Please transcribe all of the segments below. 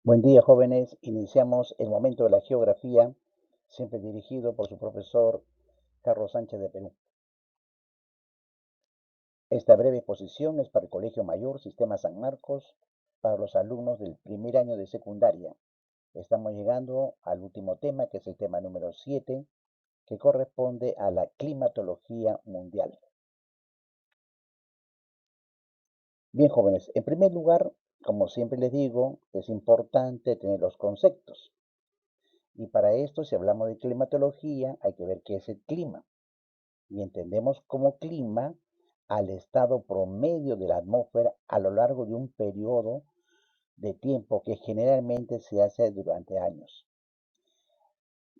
Buen día, jóvenes. Iniciamos el momento de la geografía, siempre dirigido por su profesor Carlos Sánchez de Perú. Esta breve exposición es para el Colegio Mayor Sistema San Marcos, para los alumnos del primer año de secundaria. Estamos llegando al último tema, que es el tema número 7, que corresponde a la climatología mundial. Bien, jóvenes, en primer lugar, como siempre les digo, es importante tener los conceptos. Y para esto, si hablamos de climatología, hay que ver qué es el clima. Y entendemos como clima al estado promedio de la atmósfera a lo largo de un periodo de tiempo que generalmente se hace durante años.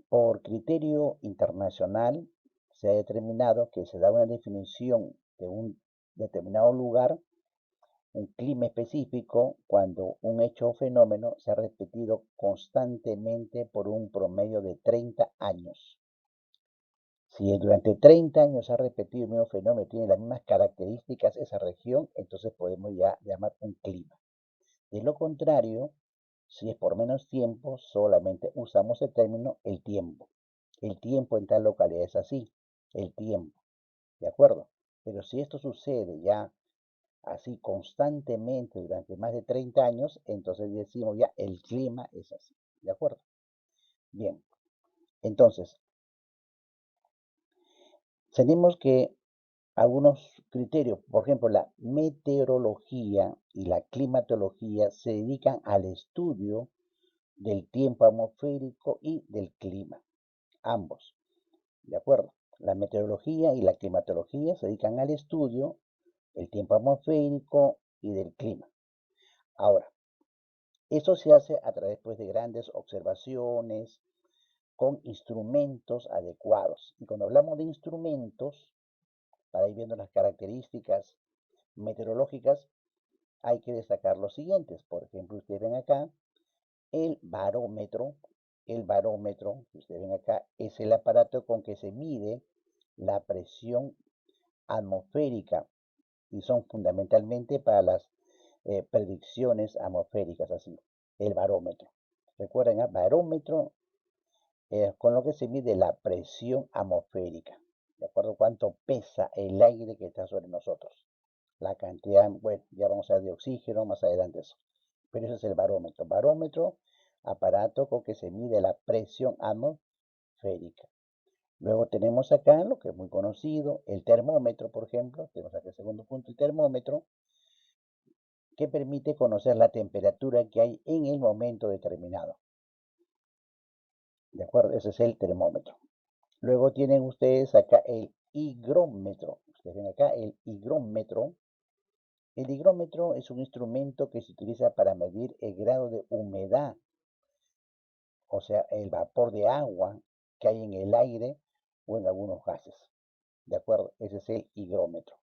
Por criterio internacional, se ha determinado que se da una definición de un determinado lugar, un clima específico, cuando un hecho o fenómeno se ha repetido constantemente por un promedio de 30 años. Si durante 30 años se ha repetido el mismo fenómeno, tiene las mismas características esa región, entonces podemos ya llamar un clima. De lo contrario, si es por menos tiempo, solamente usamos el término el tiempo. El tiempo en tal localidad es así, el tiempo, ¿de acuerdo? Pero si esto sucede ya así constantemente durante más de 30 años, entonces decimos ya el clima es así, ¿de acuerdo? Bien, entonces, tenemos que algunos criterios, por ejemplo, la meteorología y la climatología se dedican al estudio del tiempo atmosférico y del clima, ambos, ¿de acuerdo? La meteorología y la climatología se dedican al estudio del tiempo atmosférico y del clima. Ahora, eso se hace a través pues, de grandes observaciones con instrumentos adecuados. Y cuando hablamos de instrumentos, para ir viendo las características meteorológicas, hay que destacar los siguientes. Por ejemplo, ustedes ven acá el barómetro. El barómetro, que ustedes ven acá, es el aparato con que se mide la presión atmosférica y son fundamentalmente para las predicciones atmosféricas, así, el barómetro. Recuerden, el barómetro con lo que se mide la presión atmosférica, de acuerdo a cuánto pesa el aire que está sobre nosotros. La cantidad, bueno, ya vamos a ver de oxígeno más adelante eso. Pero ese es el barómetro. Barómetro, aparato con que se mide la presión atmosférica. Luego tenemos acá lo que es muy conocido, el termómetro, por ejemplo. Tenemos acá el segundo punto, el termómetro, que permite conocer la temperatura que hay en el momento determinado. ¿De acuerdo? Ese es el termómetro. Luego tienen ustedes acá el higrómetro. Ustedes ven acá el higrómetro. El higrómetro es un instrumento que se utiliza para medir el grado de humedad, o sea, el vapor de agua que hay en el aire o en algunos gases. ¿De acuerdo? Ese es el higrómetro.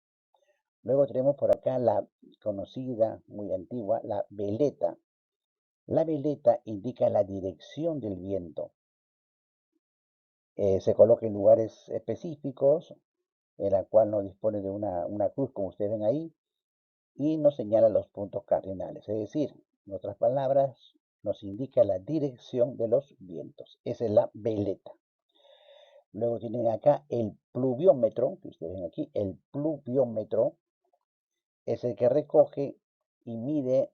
Luego tenemos por acá la conocida, muy antigua, la veleta. La veleta indica la dirección del viento. Se coloca en lugares específicos, en la cual no dispone de una cruz, como ustedes ven ahí, y nos señala los puntos cardinales. Es decir, en otras palabras, nos indica la dirección de los vientos. Esa es la veleta. Luego tienen acá el pluviómetro, que ustedes ven aquí, el pluviómetro es el que recoge y mide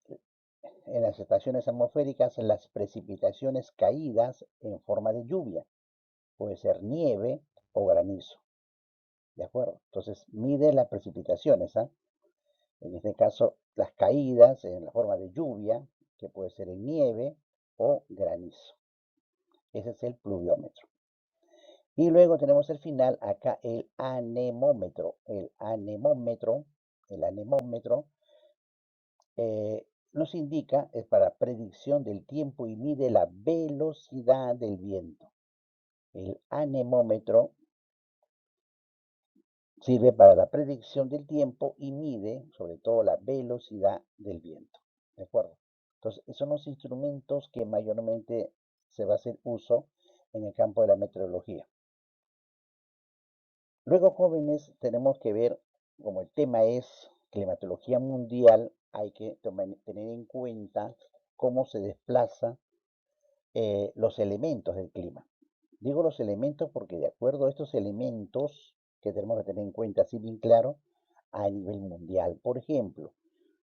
en las estaciones atmosféricas las precipitaciones caídas en forma de lluvia. Puede ser nieve o granizo. ¿De acuerdo? Entonces mide las precipitaciones, ¿ah? En este caso, las caídas en la forma de lluvia, que puede ser en nieve o granizo. Ese es el pluviómetro. Y luego tenemos el final, acá el anemómetro. El anemómetro nos indica, es para predicción del tiempo y mide la velocidad del viento. El anemómetro sirve para la predicción del tiempo y mide sobre todo la velocidad del viento. ¿De acuerdo? Entonces, son los instrumentos que mayormente se va a hacer uso en el campo de la meteorología. Luego, jóvenes, tenemos que ver, como el tema es climatología mundial, hay que tener en cuenta cómo se desplazan los elementos del clima. Digo los elementos porque de acuerdo a estos elementos que tenemos que tener en cuenta así bien claro a nivel mundial, por ejemplo,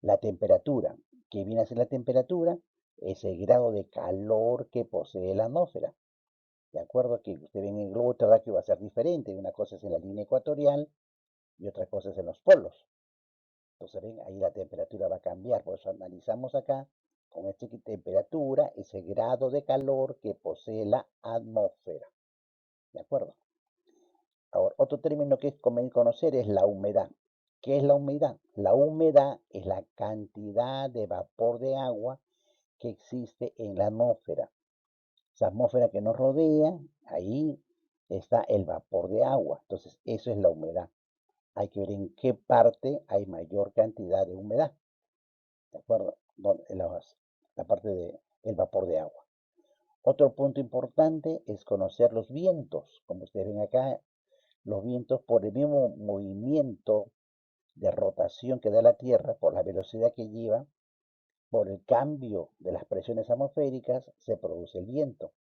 la temperatura, que viene a ser la temperatura, es el grado de calor que posee la atmósfera. De acuerdo que usted ve en el globo terráqueo va a ser diferente, una cosa es en la línea ecuatorial y otra cosa es en los polos. Entonces, ven, ahí la temperatura va a cambiar. Por eso analizamos acá con esta temperatura, ese grado de calor que posee la atmósfera. ¿De acuerdo? Ahora, otro término que es conveniente conocer es la humedad. ¿Qué es la humedad? La humedad es la cantidad de vapor de agua que existe en la atmósfera. Esa atmósfera que nos rodea, ahí está el vapor de agua. Entonces, eso es la humedad. Hay que ver en qué parte hay mayor cantidad de humedad. ¿De acuerdo? En la parte del vapor de agua. Otro punto importante es conocer los vientos. Como ustedes ven acá, los vientos por el mismo movimiento de rotación que da la Tierra, por la velocidad que lleva, por el cambio de las presiones atmosféricas, se produce el viento.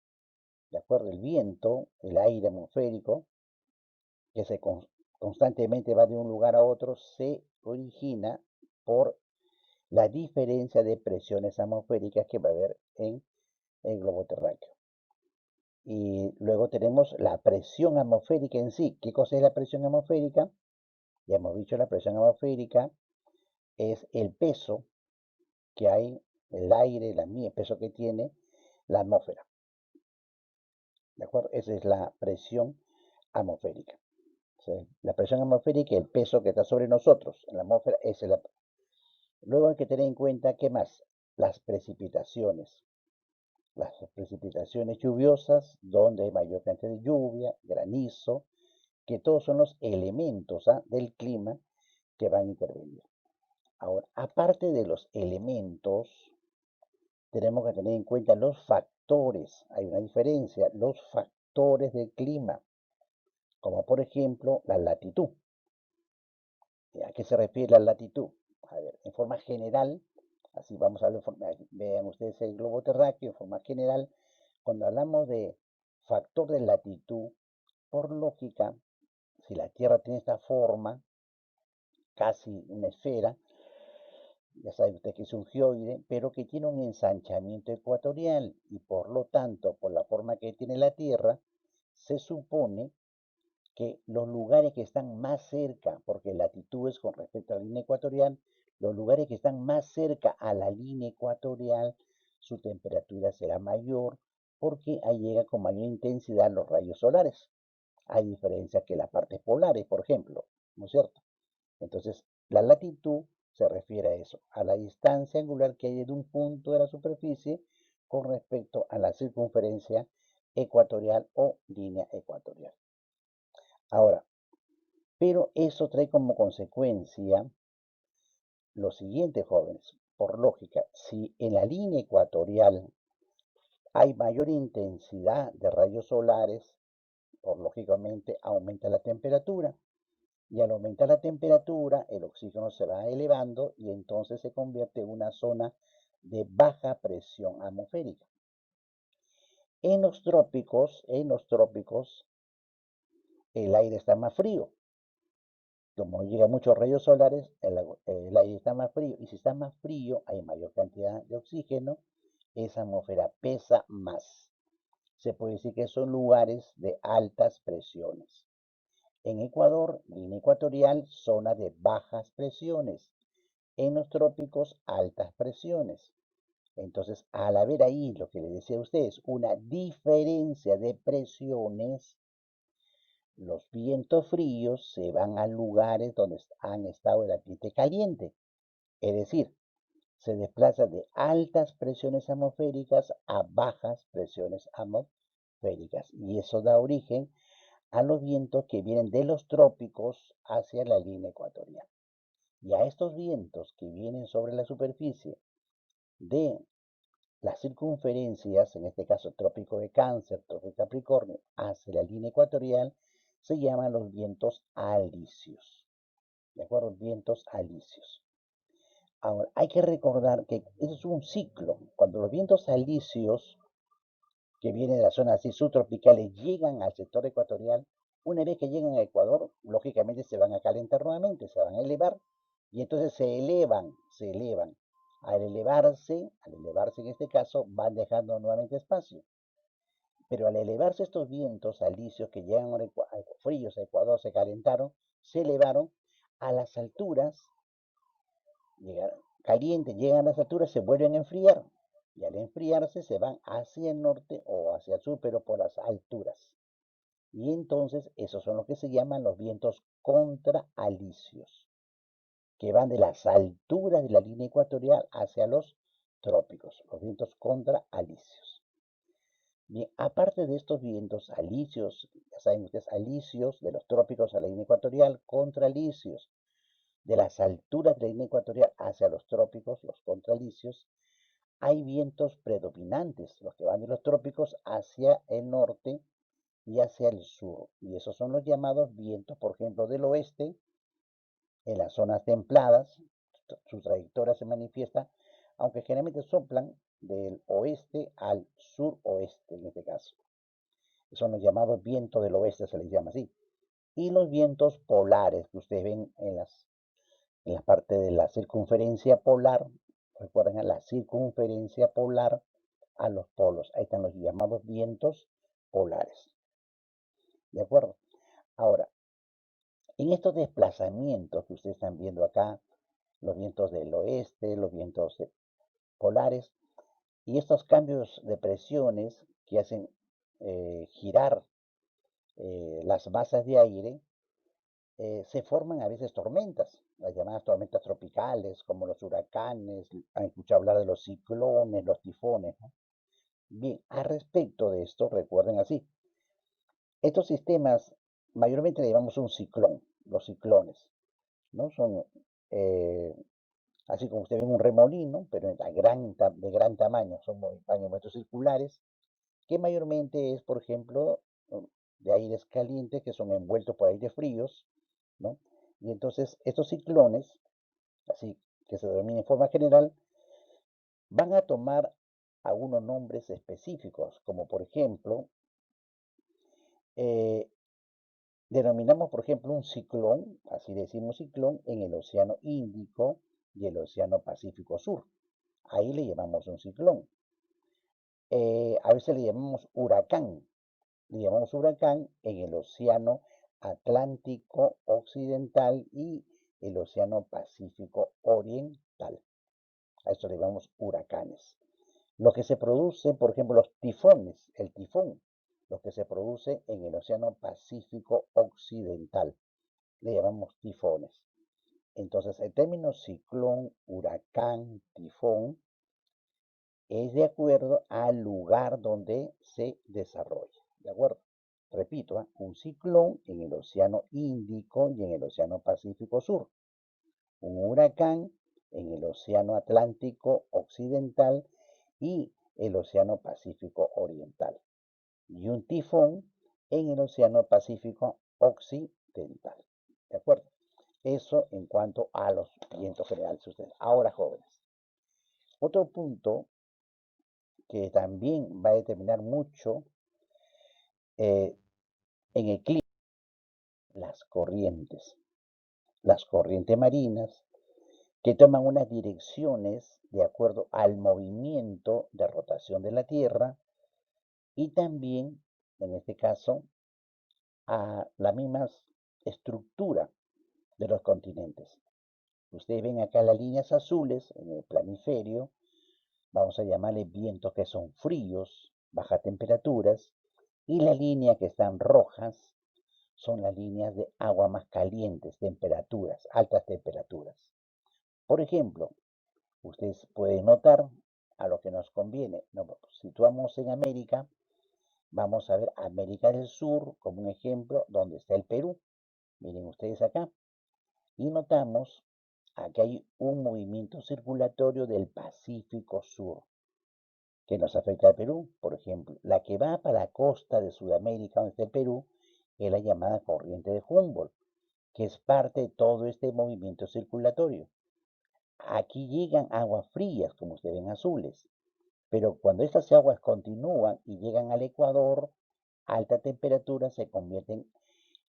¿De acuerdo? El viento, el aire atmosférico, que constantemente va de un lugar a otro, se origina por la diferencia de presiones atmosféricas que va a haber en el globo terráqueo. Y luego tenemos la presión atmosférica en sí. ¿Qué cosa es la presión atmosférica? Ya hemos dicho, la presión atmosférica es el peso que hay, el aire, el peso que tiene la atmósfera. ¿De acuerdo? Esa es la presión atmosférica. O sea, la presión atmosférica, el peso que está sobre nosotros en la atmósfera, esa es la. Luego hay que tener en cuenta, ¿qué más? Las precipitaciones. Las precipitaciones lluviosas, donde hay mayor cantidad de lluvia, granizo, que todos son los elementos del clima que van a intervenir. Ahora, aparte de los elementos, tenemos que tener en cuenta los factores. Hay una diferencia, los factores del clima, como por ejemplo la latitud. ¿A qué se refiere la latitud? A ver, en forma general, así vamos a ver, vean ustedes el globo terráqueo, en forma general, cuando hablamos de factor de latitud, por lógica, si la Tierra tiene esta forma, casi una esfera, ya sabe usted que es un geoide, pero que tiene un ensanchamiento ecuatorial y por lo tanto, por la forma que tiene la Tierra, se supone que los lugares que están más cerca, porque latitudes con respecto a la línea ecuatorial, los lugares que están más cerca a la línea ecuatorial, su temperatura será mayor porque ahí llega con mayor intensidad los rayos solares, a diferencia que las partes polares, por ejemplo, ¿no es cierto? Entonces, la latitud se refiere a eso, a la distancia angular que hay de un punto de la superficie con respecto a la circunferencia ecuatorial o línea ecuatorial. Ahora, pero eso trae como consecuencia lo siguiente, jóvenes. Por lógica, si en la línea ecuatorial hay mayor intensidad de rayos solares, por lógicamente aumenta la temperatura. Y al aumentar la temperatura, el oxígeno se va elevando y entonces se convierte en una zona de baja presión atmosférica. En los trópicos, el aire está más frío. Como llega muchos rayos solares, el aire está más frío. Y si está más frío, hay mayor cantidad de oxígeno. Esa atmósfera pesa más. Se puede decir que son lugares de altas presiones. En Ecuador, línea ecuatorial, zona de bajas presiones. En los trópicos, altas presiones. Entonces, al haber ahí lo que les decía a ustedes, una diferencia de presiones, los vientos fríos se van a lugares donde han estado el ambiente caliente. Es decir, se desplaza de altas presiones atmosféricas a bajas presiones atmosféricas. Y eso da origen a los vientos que vienen de los trópicos hacia la línea ecuatorial. Y a estos vientos que vienen sobre la superficie de las circunferencias, en este caso trópico de Cáncer, trópico de Capricornio, hacia la línea ecuatorial, se llaman los vientos alisios. ¿De acuerdo? Vientos alisios. Ahora, hay que recordar que eso es un ciclo. Cuando los vientos alisios que vienen de las zonas así subtropicales llegan al sector ecuatorial, una vez que llegan a Ecuador, lógicamente se van a calentar nuevamente, se van a elevar y entonces se elevan, se elevan. Al elevarse en este caso, van dejando nuevamente espacio. Pero al elevarse estos vientos alisios que llegan a fríos a Ecuador, se calentaron, se elevaron a las alturas, llegaron, calientes, llegan a las alturas, se vuelven a enfriar. Y al enfriarse se van hacia el norte o hacia el sur, pero por las alturas. Y entonces esos son los que se llaman los vientos contraalisios, que van de las alturas de la línea ecuatorial hacia los trópicos, los vientos contraalisios. Bien, aparte de estos vientos alisios, ya saben ustedes, alisios de los trópicos a la línea ecuatorial, contralisios de las alturas de la línea ecuatorial hacia los trópicos, los contralisios, hay vientos predominantes, los que van de los trópicos hacia el norte y hacia el sur. Y esos son los llamados vientos, por ejemplo, del oeste, en las zonas templadas, su trayectoria se manifiesta, aunque generalmente soplan del oeste al suroeste en este caso. Son los llamados vientos del oeste, se les llama así. Y los vientos polares que ustedes ven en la parte de la circunferencia polar, recuerden a la circunferencia polar a los polos. Ahí están los llamados vientos polares. ¿De acuerdo? Ahora, en estos desplazamientos que ustedes están viendo acá, los vientos del oeste, los vientos polares, y estos cambios de presiones que hacen girar las masas de aire, se forman a veces tormentas, las llamadas tormentas tropicales, como los huracanes, han escuchado hablar de los ciclones, los tifones, ¿no? Bien, a respecto de esto, recuerden así, estos sistemas mayormente le llamamos un ciclón, los ciclones, ¿no? Son, eh, así como usted ve un remolino, pero de gran tamaño, son movimientos circulares, que mayormente es, por ejemplo, de aires calientes que son envueltos por aires fríos, ¿no? Y entonces estos ciclones, así que se denominan en forma general, van a tomar algunos nombres específicos, como por ejemplo, eh, denominamos por ejemplo un ciclón, así decimos ciclón, en el Océano Índico y el Océano Pacífico Sur. Ahí le llamamos un ciclón. A veces le llamamos huracán en el Océano Atlántico Occidental y el Océano Pacífico Oriental. A eso le llamamos huracanes. Lo que se produce, por ejemplo, los tifones, el tifón, lo que se produce en el Océano Pacífico Occidental, le llamamos tifones. Entonces, el término ciclón, huracán, tifón, es de acuerdo al lugar donde se desarrolla. ¿De acuerdo? Repito, un ciclón en el Océano Índico y en el Océano Pacífico Sur. Un huracán en el Océano Atlántico Occidental y el Océano Pacífico Oriental. Y un tifón en el Océano Pacífico Occidental. ¿De acuerdo? Eso en cuanto a los vientos generales. Ustedes. Ahora, jóvenes. Otro punto que también va a determinar mucho eh, en el clima, las corrientes marinas, que toman unas direcciones de acuerdo al movimiento de rotación de la Tierra y también, en este caso, a la misma estructura de los continentes. Ustedes ven acá las líneas azules en el planiferio, vamos a llamarle vientos que son fríos, bajas temperaturas, y las líneas que están rojas son las líneas de agua más calientes, temperaturas, altas temperaturas. Por ejemplo, ustedes pueden notar a lo que nos conviene. Nos situamos en América, vamos a ver América del Sur como un ejemplo donde está el Perú. Miren ustedes acá. Y notamos aquí hay un movimiento circulatorio del Pacífico Sur que nos afecta al Perú. Por ejemplo, la que va para la costa de Sudamérica, donde está el Perú, es la llamada corriente de Humboldt, que es parte de todo este movimiento circulatorio. Aquí llegan aguas frías, como ustedes ven azules, pero cuando estas aguas continúan y llegan al Ecuador, a alta temperatura se convierten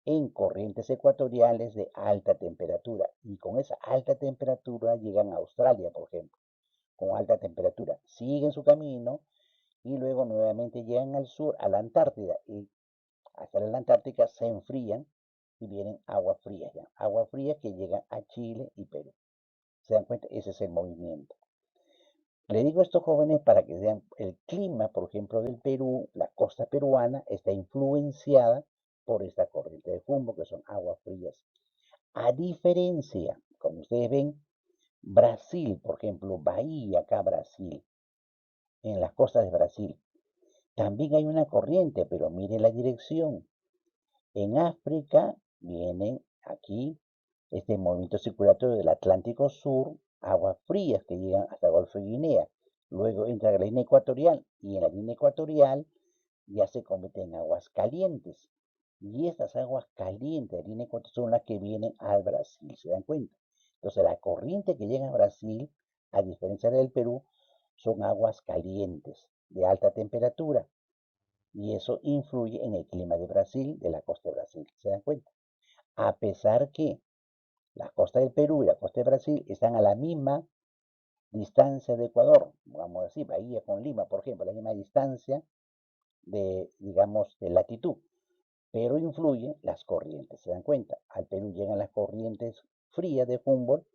en corrientes ecuatoriales de alta temperatura. Y con esa alta temperatura llegan a Australia, por ejemplo, con alta temperatura. Siguen su camino y luego nuevamente llegan al sur, a la Antártida. Y hasta la Antártica se enfrían y vienen aguas frías ya. Aguas frías que llegan a Chile y Perú. ¿Se dan cuenta? Ese es el movimiento. Le digo a estos jóvenes para que vean el clima, por ejemplo, del Perú, la costa peruana está influenciada por esta corriente de Humboldt, que son aguas frías. A diferencia, como ustedes ven, Brasil, por ejemplo, Bahía, acá Brasil, en las costas de Brasil, también hay una corriente, pero mire la dirección. En África vienen aquí este movimiento circulatorio del Atlántico Sur, aguas frías que llegan hasta el Golfo de Guinea. Luego entra la línea ecuatorial y en la línea ecuatorial ya se convierte en aguas calientes. Y estas aguas calientes de la línea ecuatorial son las que vienen al Brasil, ¿se dan cuenta? Entonces la corriente que llega a Brasil, a diferencia del Perú, son aguas calientes de alta temperatura y eso influye en el clima de Brasil, de la costa de Brasil. ¿Se dan cuenta? A pesar que la costa del Perú y la costa de Brasil están a la misma distancia de Ecuador, vamos a decir, Bahía con Lima, por ejemplo, a la misma distancia de, digamos, de latitud, pero influyen las corrientes. ¿Se dan cuenta? Al Perú llegan las corrientes frías de Humboldt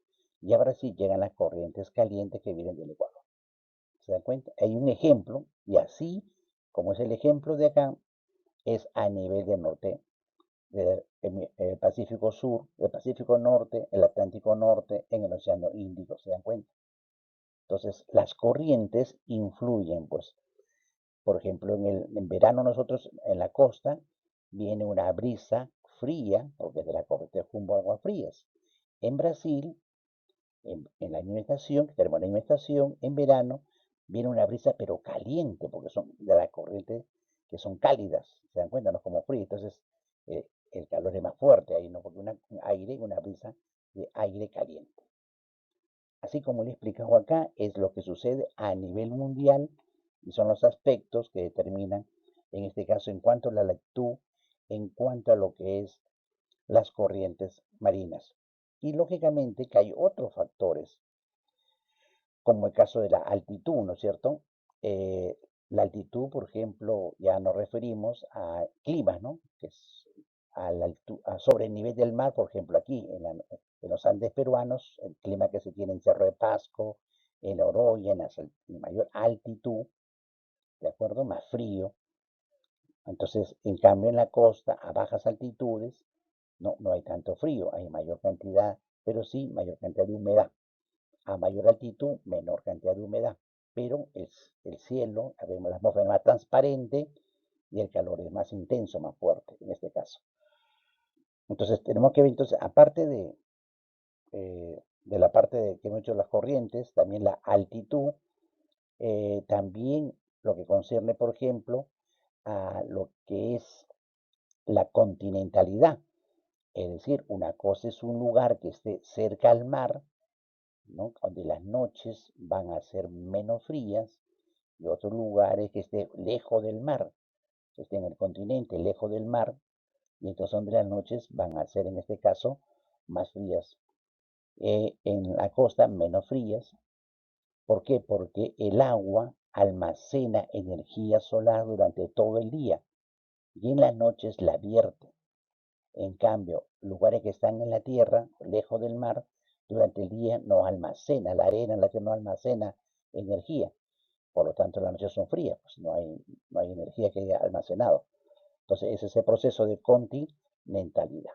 y a Brasil llegan las corrientes calientes que vienen del Ecuador. ¿Se dan cuenta? Hay un ejemplo y así, como es el ejemplo de acá, es a nivel del norte, del Pacífico Sur, el Pacífico Norte, el Atlántico Norte, en el Océano Índico, ¿se dan cuenta? Entonces, las corrientes influyen, pues, por ejemplo, en verano nosotros en la costa viene una brisa fría, porque es de la corriente de aguas frías. En Brasil, en la misma estación, que tenemos la misma estación, en verano viene una brisa pero caliente, porque son de la corriente que son cálidas, se dan cuenta, no es como frío, entonces el calor es más fuerte ahí, ¿no? Porque un aire, una brisa de aire caliente. Así como le he explicado acá, es lo que sucede a nivel mundial y son los aspectos que determinan, en este caso, en cuanto a la latitud, en cuanto a lo que es las corrientes marinas. Y lógicamente que hay otros factores como el caso de la altitud, ¿no es cierto? Eh, la altitud, por ejemplo, ya nos referimos a climas, ¿no? Que es sobre el nivel del mar, por ejemplo, aquí en los Andes peruanos, el clima que se tiene en Cerro de Pasco, en Oroya, en mayor altitud, ¿de acuerdo? Más frío. Entonces, en cambio, en la costa, a bajas altitudes, no hay tanto frío, hay mayor cantidad, pero sí mayor cantidad de humedad. A mayor altitud, menor cantidad de humedad, pero el cielo, vemos la atmósfera más transparente y el calor es más intenso, más fuerte en este caso. Entonces tenemos que ver, entonces, aparte de la parte de que hemos hecho las corrientes, también la altitud, también lo que concierne, por ejemplo, a lo que es la continentalidad. Es decir, una cosa es un lugar que esté cerca al mar, ¿no? Donde las noches van a ser menos frías y otros lugares que esté lejos del mar, que esté en el continente, lejos del mar, y entonces donde las noches van a ser en este caso más frías. En la costa menos frías. ¿Por qué? Porque el agua almacena energía solar durante todo el día y en las noches la vierte. En cambio, lugares que están en la tierra, lejos del mar, durante el día no almacena, la arena en la que no almacena energía. Por lo tanto, las noches son frías, pues no hay energía que haya almacenado. Entonces, es ese proceso de continentalidad.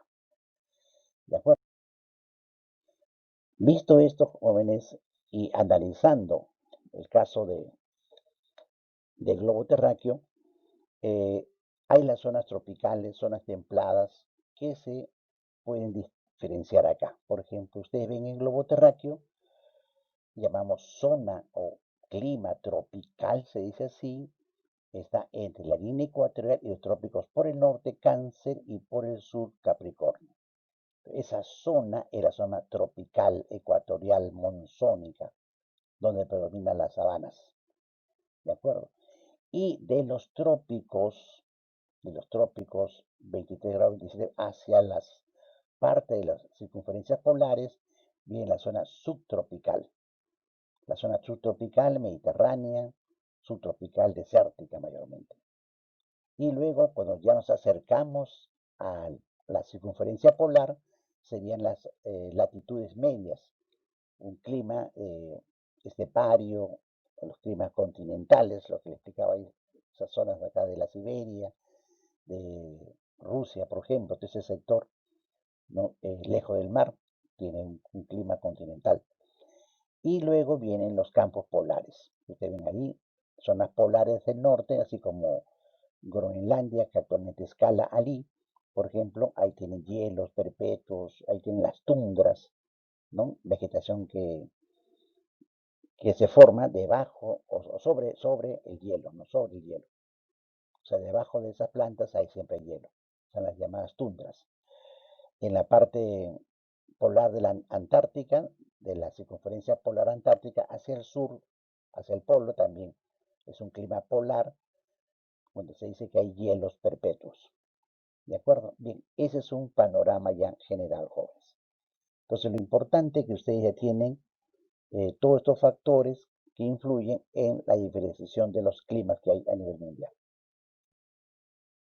¿De acuerdo? Visto esto, jóvenes, y analizando el caso del globo terráqueo, eh, hay las zonas tropicales, zonas templadas, que se pueden diferenciar acá. Por ejemplo, ustedes ven el globo terráqueo, llamamos zona o clima tropical, se dice así, está entre la línea ecuatorial y los trópicos por el norte, Cáncer, y por el sur, Capricornio. Esa zona es la zona tropical, ecuatorial, monzónica, donde predominan las sabanas, ¿de acuerdo? Y de los trópicos 23 grados 27 hacia las partes de las circunferencias polares, viene la zona subtropical. La zona subtropical mediterránea, subtropical desértica mayormente. Y luego, cuando ya nos acercamos a la circunferencia polar, serían las latitudes medias, un clima estepario, los climas continentales, lo que le explicaba ahí, esas zonas de acá de la Siberia, de Rusia, por ejemplo, todo ese sector, ¿no? Lejos del mar, tiene un clima continental. Y luego vienen los campos polares. Ustedes ven ahí, zonas polares del norte, así como Groenlandia, que actualmente escala allí, por ejemplo, ahí tienen hielos perpetuos, ahí tienen las tundras, ¿no? Vegetación que se forma debajo o sobre el hielo, no sobre el hielo. O sea, debajo de esas plantas hay siempre hielo. Son las llamadas tundras. En la parte polar de la Antártica, de la circunferencia polar antártica, hacia el sur, hacia el polo también. Es un clima polar, donde se dice que hay hielos perpetuos. ¿De acuerdo? Bien, ese es un panorama ya general, jóvenes. Entonces, lo importante es que ustedes ya tienen todos estos factores que influyen en la diferenciación de los climas que hay a nivel mundial.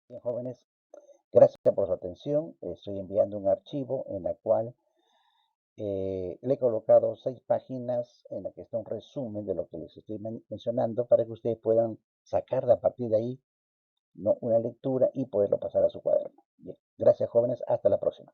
Bien, jóvenes, gracias por su atención. Estoy enviando un archivo en la cual le he colocado 6 páginas en la que está un resumen de lo que les estoy mencionando para que ustedes puedan sacar de a partir de ahí, ¿no?, una lectura y poderlo pasar a su cuaderno. Bien, gracias, jóvenes. Hasta la próxima.